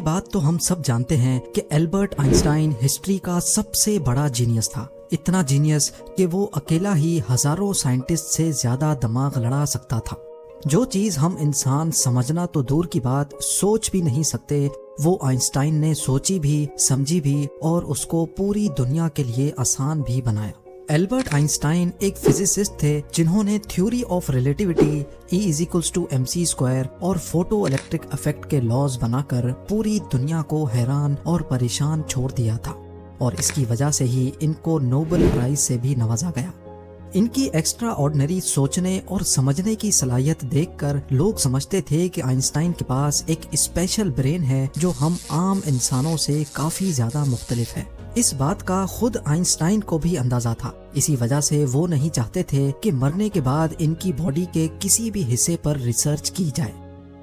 بات تو ہم سب جانتے ہیں کہ البرٹ آئنسٹائن ہسٹری کا سب سے بڑا جینیس تھا، اتنا جینیس کہ وہ اکیلا ہی ہزاروں سائنٹسٹ سے زیادہ دماغ لڑا سکتا تھا۔ جو چیز ہم انسان سمجھنا تو دور کی بات سوچ بھی نہیں سکتے، وہ آئنسٹائن نے سوچی بھی، سمجھی بھی اور اس کو پوری دنیا کے لیے آسان بھی بنایا۔ البرٹ آئنسٹائن ایک فزسسٹ تھے جنہوں نے تھیوری آف ریلیٹیوٹی، E=mc² اور فوٹو الیکٹرک افیکٹ کے لاز بنا کر پوری دنیا کو حیران اور پریشان چھوڑ دیا تھا، اور اس کی وجہ سے ہی ان کو نوبل پرائز سے بھی نوازا گیا۔ ان کی ایکسٹرا آرڈنری سوچنے اور سمجھنے کی صلاحیت دیکھ کر لوگ سمجھتے تھے کہ آئنسٹائن کے پاس ایک اسپیشل برین ہے جو ہم عام انسانوں سے کافی زیادہ مختلف ہے۔ اس بات کا خود آئنسٹائن کو بھی اندازہ تھا، اسی وجہ سے وہ نہیں چاہتے تھے کہ مرنے کے بعد ان کی باڈی کے کسی بھی حصے پر ریسرچ کی جائے،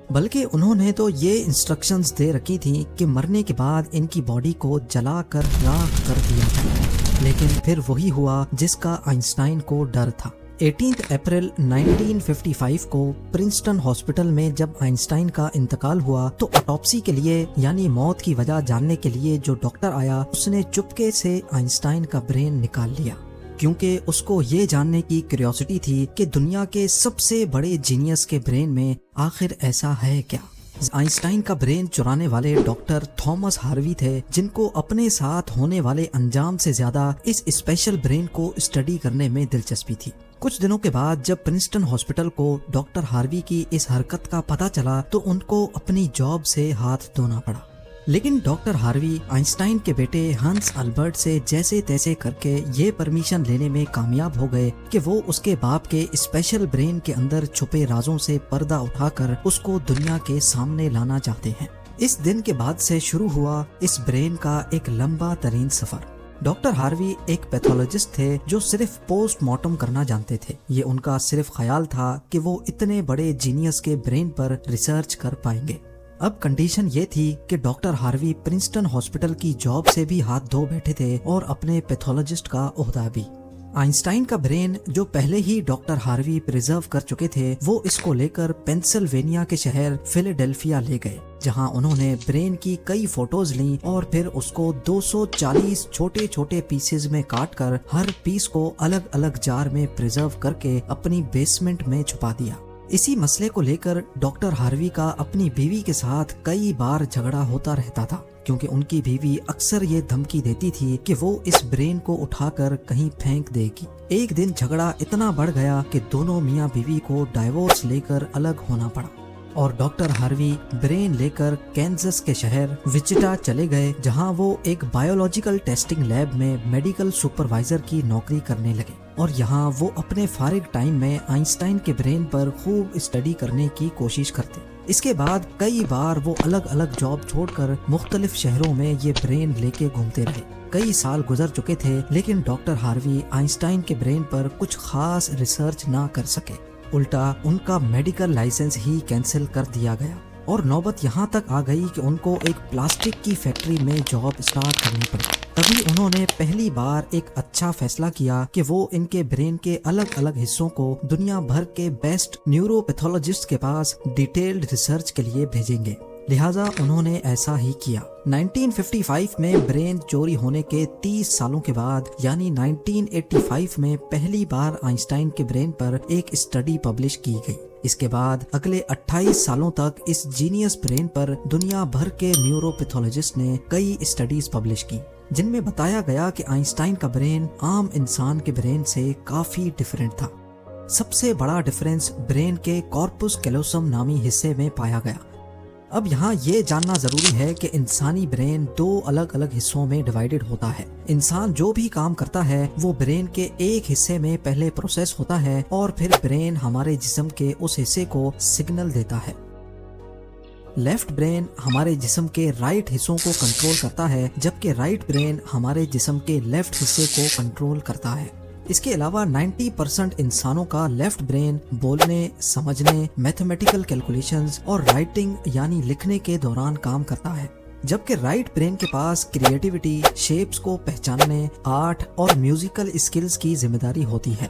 بلکہ انہوں نے تو یہ انسٹرکشنز دے رکھی تھیں کہ مرنے کے بعد ان کی باڈی کو جلا کر راکھ کر دیا جائے۔ لیکن پھر وہی ہوا جس کا آئنسٹائن کو ڈر تھا۔ 18 اپریل 1955 کو پرنسٹن ہاسپٹل میں جب آئنسٹائن کا انتقال ہوا تو آٹوپسی کے لیے یعنی موت کی وجہ جاننے کے لیے جو ڈاکٹر آیا اس نے چپکے سے آئنسٹائن کا برین نکال لیا، کیونکہ اس کو یہ جاننے کی کیوریوسٹی تھی کہ دنیا کے سب سے بڑے جینیس کے برین میں آخر ایسا ہے کیا۔ آئنسٹائن کا برین چرانے والے ڈاکٹر تھامس ہاروی تھے، جن کو اپنے ساتھ ہونے والے انجام سے زیادہ اس اسپیشل برین کو اسٹڈی کرنے میں دلچسپی تھی۔ کچھ دنوں کے بعد جب پرنسٹن ہاسپٹل کو ڈاکٹر ہاروی کی اس حرکت کا پتہ چلا تو ان کو اپنی جاب سے ہاتھ دھونا پڑا، لیکن ڈاکٹر ہاروی آئنسٹائن کے بیٹے ہنس البرٹ سے جیسے تیسے کر کے یہ پرمیشن لینے میں کامیاب ہو گئے کہ وہ اس کے باپ کے اسپیشل برین کے اندر چھپے رازوں سے پردہ اٹھا کر اس کو دنیا کے سامنے لانا چاہتے ہیں۔ اس دن کے بعد سے شروع ہوا اس برین کا ایک لمبا ترین سفر۔ ڈاکٹر ہاروی ایک پیتھولوجسٹ تھے جو صرف پوسٹ مارٹم کرنا جانتے تھے، یہ ان کا صرف خیال تھا کہ وہ اتنے بڑے جینیس کے برین پر ریسرچ کر پائیں گے۔ اب کنڈیشن یہ تھی کہ ڈاکٹر ہاروی پرنسٹن ہاسپٹل کی جاب سے بھی ہاتھ دھو بیٹھے تھے اور اپنے پیتھولوجسٹ کا عہدہ بھی۔ آئنسٹائن کا برین جو پہلے ہی ڈاکٹر ہاروی پریزرو کر چکے تھے، وہ اس کو لے کر پینسلوینیا کے شہر فیلاڈیلفیا لے گئے، جہاں انہوں نے برین کی کئی فوٹوز لیں اور پھر اس کو 240 چھوٹے چھوٹے پیسز میں کاٹ کر ہر پیس کو الگ الگ جار میں پریزرو کر کے اپنی بیسمنٹ میں چھپا دیا۔ اسی مسئلے کو لے کر ڈاکٹر ہاروی کا اپنی بیوی کے ساتھ کئی بار جھگڑا ہوتا رہتا تھا، کیونکہ ان کی بیوی اکثر یہ دھمکی دیتی تھی کہ وہ اس برین کو اٹھا کر کہیں پھینک دے گی۔ ایک دن جھگڑا اتنا بڑھ گیا کہ دونوں میاں بیوی کو ڈائیورس لے کر الگ ہونا پڑا، اور ڈاکٹر ہاروی برین لے کر کینزس کے شہر وچیٹا چلے گئے، جہاں وہ ایک بایولوجیکل ٹیسٹنگ لیب میں میڈیکل سپروائزر کی نوکری کرنے لگے، اور یہاں وہ اپنے فارغ ٹائم میں آئنسٹائن کے برین پر خوب اسٹڈی کرنے کی کوشش کرتے۔ اس کے بعد کئی بار وہ الگ الگ جاب چھوڑ کر مختلف شہروں میں یہ برین لے کے گھومتے رہے۔ کئی سال گزر چکے تھے لیکن ڈاکٹر ہاروی آئنسٹائن کے برین پر کچھ خاص ریسرچ نہ کر سکے، الٹا ان کا میڈیکل لائسنس ہی کینسل کر دیا گیا، اور نوبت یہاں تک آ گئی کہ ان کو ایک پلاسٹک کی فیکٹری میں جاب اسٹارٹ کرنی پڑی۔ تبھی انہوں نے پہلی بار ایک اچھا فیصلہ کیا کہ وہ ان کے برین کے الگ الگ حصوں کو دنیا بھر کے بیسٹ نیورو پیتھولوجسٹ کے پاس ڈیٹیلڈ ریسرچ کے لیے بھیجیں گے، لہٰذا انہوں نے ایسا ہی کیا۔ 1955 میں برین چوری ہونے کے 30 سالوں کے بعد یعنی 1985 میں پہلی بار آئنسٹائن کے برین پر ایک اسٹڈی پبلش کی گئی۔ اس کے بعد اگلے 28 سالوں تک اس جینیس برین پر دنیا بھر کے نیورو پیتھولوجسٹ نے کئی اسٹڈیز پبلش کی، جن میں بتایا گیا کہ آئنسٹائن کا برین عام انسان کے برین سے کافی ڈیفرنٹ تھا۔ سب سے بڑا ڈیفرنس برین کے کارپس کیلوسم نامی حصے میں پایا گیا۔ اب یہاں یہ جاننا ضروری ہے کہ انسانی برین 2 الگ الگ حصوں میں ڈیوائیڈڈ ہوتا ہے۔ انسان جو بھی کام کرتا ہے وہ برین کے ایک حصے میں پہلے پروسیس ہوتا ہے، اور پھر برین ہمارے جسم کے اس حصے کو سگنل دیتا ہے۔ لیفٹ برین ہمارے جسم کے رائٹ حصوں کو کنٹرول کرتا ہے، جبکہ رائٹ برین ہمارے جسم کے لیفٹ حصے کو کنٹرول کرتا ہے۔ اس کے علاوہ 90% انسانوں کا لیفٹ برین بولنے، سمجھنے، میتھمیٹیکل کیلکولیشنز اور رائٹنگ یعنی لکھنے کے دوران کام کرتا ہے، جبکہ رائٹ برین کے پاس کریٹیوٹی، شیپس کو پہچاننے، آرٹ اور میوزیکل اسکلز کی ذمہ داری ہوتی ہے۔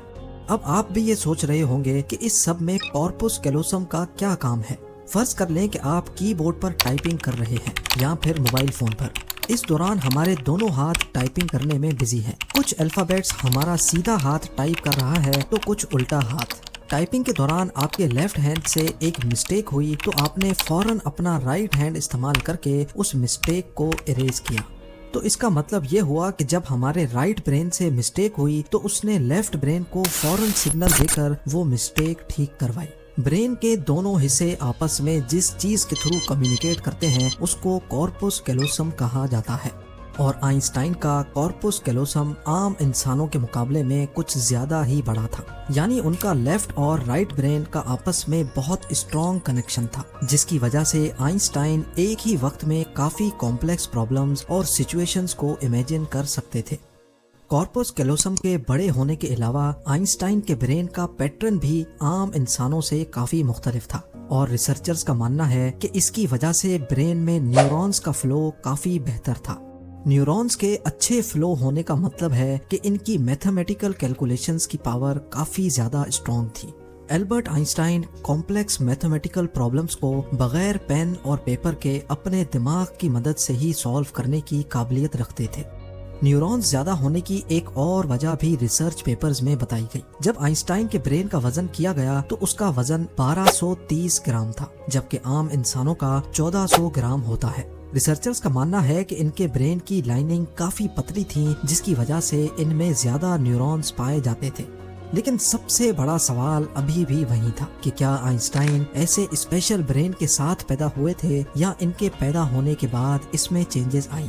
اب آپ بھی یہ سوچ رہے ہوں گے کہ اس سب میں کارپس کیلوسم کا کیا کام ہے؟ فرض کر لیں کہ آپ کی بورڈ پر ٹائپنگ کر رہے ہیں یا پھر موبائل فون پر. اس دوران ہمارے دونوں ہاتھ ٹائپنگ کرنے میں بزی ہیں. کچھ الفابیٹس ہمارا سیدھا ہاتھ ٹائپ کر رہا ہے تو کچھ الٹا ہاتھ. ٹائپنگ کے دوران آپ کے لیفٹ ہینڈ سے ایک مسٹیک ہوئی تو آپ نے فوراً اپنا رائٹ ہینڈ استعمال کر کے اس مسٹیک کو اریز کیا. تو اس کا مطلب یہ ہوا کہ جب ہمارے رائٹ برین سے مسٹیک ہوئی تو اس نے لیفٹ برین کو فوراً سگنل دے کر وہ مسٹیک ٹھیک کروائی. برین کے دونوں حصے آپس میں جس چیز کے تھرو کمیونیکیٹ کرتے ہیں اس کو کارپس کیلوسم کہا جاتا ہے. اور آئنسٹائن کا کارپس کیلوسم عام انسانوں کے مقابلے میں کچھ زیادہ ہی بڑا تھا. یعنی ان کا لیفٹ اور رائٹ برین کا آپس میں بہت اسٹرانگ کنیکشن تھا، جس کی وجہ سے آئنسٹائن ایک ہی وقت میں کافی کمپلیکس پرابلمز اور سچویشنز کو امیجن کر سکتے تھے. کارپس کیلوسم کے بڑے ہونے کے علاوہ آئنسٹائن کے برین کا پیٹرن بھی عام انسانوں سے کافی مختلف تھا، اور ریسرچرز کا ماننا ہے کہ اس کی وجہ سے برین میں نیورونز کا فلو کافی بہتر تھا. نیورونز کے اچھے فلو ہونے کا مطلب ہے کہ ان کی میتھمیٹیکل کیلکولیشنز کی پاور کافی زیادہ اسٹرانگ تھی. Albert Einstein complex mathematical problems کو بغیر پین اور پیپر کے اپنے دماغ کی مدد سے ہی سالو کرنے کی قابلیت رکھتے تھے. نیورونز زیادہ ہونے کی ایک اور وجہ بھی ریسرچ پیپرز میں بتائی گئی. جب آئنسٹائن کے برین کا وزن کیا گیا تو اس کا وزن 1230 گرام تھا، جبکہ عام انسانوں کا 1400 گرام ہوتا ہے. ریسرچرز کا ماننا ہے کہ ان کے برین کی لائننگ کافی پتلی تھی، جس کی وجہ سے ان میں زیادہ نیورونز پائے جاتے تھے. لیکن سب سے بڑا سوال ابھی بھی وہی تھا کہ کیا آئنسٹائن ایسے اسپیشل برین کے ساتھ پیدا ہوئے تھے یا ان کے پیدا ہونے کے بعد اس میں چینجز آئیں.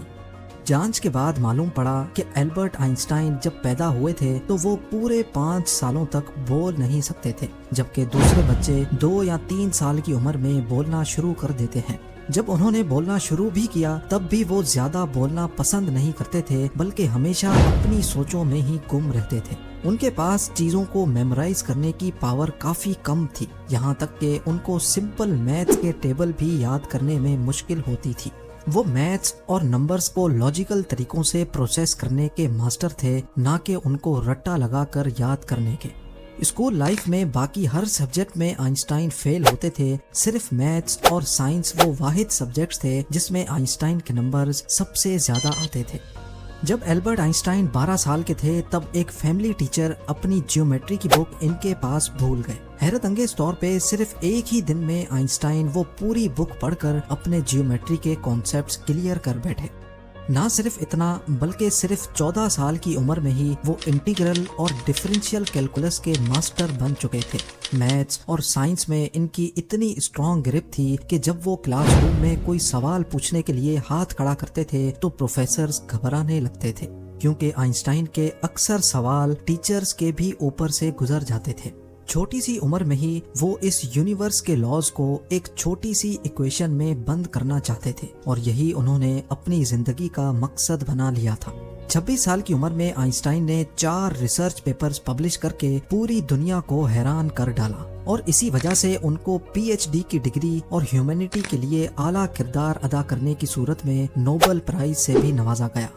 جانچ کے بعد معلوم پڑا کہ البرٹ آئنسٹائن جب پیدا ہوئے تھے تو وہ پورے 5 سالوں تک بول نہیں سکتے تھے، جبکہ دوسرے بچے 2 یا 3 سال کی عمر میں بولنا شروع کر دیتے ہیں. جب انہوں نے بولنا شروع بھی کیا تب بھی وہ زیادہ بولنا پسند نہیں کرتے تھے، بلکہ ہمیشہ اپنی سوچوں میں ہی گم رہتے تھے. ان کے پاس چیزوں کو میمورائز کرنے کی پاور کافی کم تھی، یہاں تک کہ ان کو سمپل میتھس کے ٹیبل بھی یاد کرنے میں مشکل ہوتی تھی. وہ میتھس اور نمبرز کو لاجیکل طریقوں سے پروسیس کرنے کے ماسٹر تھے، نہ کہ ان کو رٹا لگا کر یاد کرنے کے. اسکول لائف میں باقی ہر سبجیکٹ میں آئنسٹائن فیل ہوتے تھے، صرف میتھس اور سائنس وہ واحد سبجیکٹس تھے جس میں آئنسٹائن کے نمبرز سب سے زیادہ آتے تھے. جب البرٹ آئنسٹائن 12 سال کے تھے تب ایک فیملی ٹیچر اپنی جیومیٹری کی بک ان کے پاس بھول گئے. حیرت انگیز طور پہ صرف ایک ہی دن میں آئنسٹائن وہ پوری بک پڑھ کر اپنے جیومیٹری کے کانسیپٹس کلیئر کر بیٹھے. نہ صرف اتنا بلکہ صرف 14 سال کی عمر میں ہی وہ انٹیگرل اور ڈفرینشیل کیلکولس کے ماسٹر بن چکے تھے. میتھس اور سائنس میں ان کی اتنی اسٹرانگ گرپ تھی کہ جب وہ کلاس روم میں کوئی سوال پوچھنے کے لیے ہاتھ کھڑا کرتے تھے تو پروفیسرز گھبرانے لگتے تھے، کیونکہ آئنسٹائن کے اکثر سوال ٹیچرز کے بھی اوپر سے گزر جاتے تھے. چھوٹی سی عمر میں ہی وہ اس یونیورس کے لاز کو ایک چھوٹی سی ایکویشن میں بند کرنا چاہتے تھے، اور یہی انہوں نے اپنی زندگی کا مقصد بنا لیا تھا. 26 سال کی عمر میں آئنسٹائن نے 4 ریسرچ پیپرز پبلش کر کے پوری دنیا کو حیران کر ڈالا، اور اسی وجہ سے ان کو PhD کی ڈگری اور ہیومینٹی کے لیے اعلیٰ کردار ادا کرنے کی صورت میں نوبل پرائز سے بھی نوازا گیا.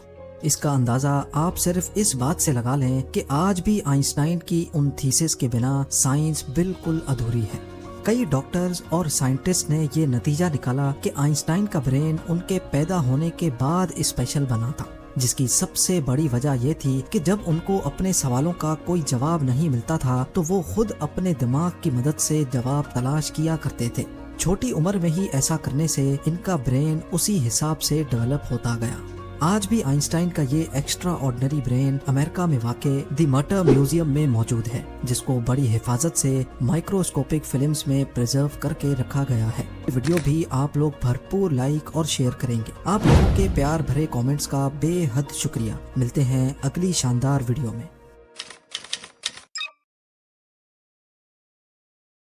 اس کا اندازہ آپ صرف اس بات سے لگا لیں کہ آج بھی آئنسٹائن کی ان تھیسس کے بنا سائنس بالکل ادھوری ہے. کئی ڈاکٹرز اور سائنٹسٹ نے یہ نتیجہ نکالا کہ آئنسٹائن کا برین ان کے پیدا ہونے کے بعد اسپیشل بنا تھا، جس کی سب سے بڑی وجہ یہ تھی کہ جب ان کو اپنے سوالوں کا کوئی جواب نہیں ملتا تھا تو وہ خود اپنے دماغ کی مدد سے جواب تلاش کیا کرتے تھے. چھوٹی عمر میں ہی ایسا کرنے سے ان کا برین اسی حساب سے ڈیولپ ہوتا گیا. آج بھی آئنسٹائن کا یہ ایکسٹرا آرڈنری برین امریکہ میں واقع دی مٹر میوزیم میں موجود ہے، جس کو بڑی حفاظت سے مائکروسکوپک فلمز میں پریزرو کر کے رکھا گیا ہے. ویڈیو بھی آپ لوگ بھرپور لائک اور شیئر کریں گے. آپ لوگوں کے پیار بھرے کامنٹس کا بے حد شکریہ. ملتے ہیں اگلی شاندار ویڈیو میں.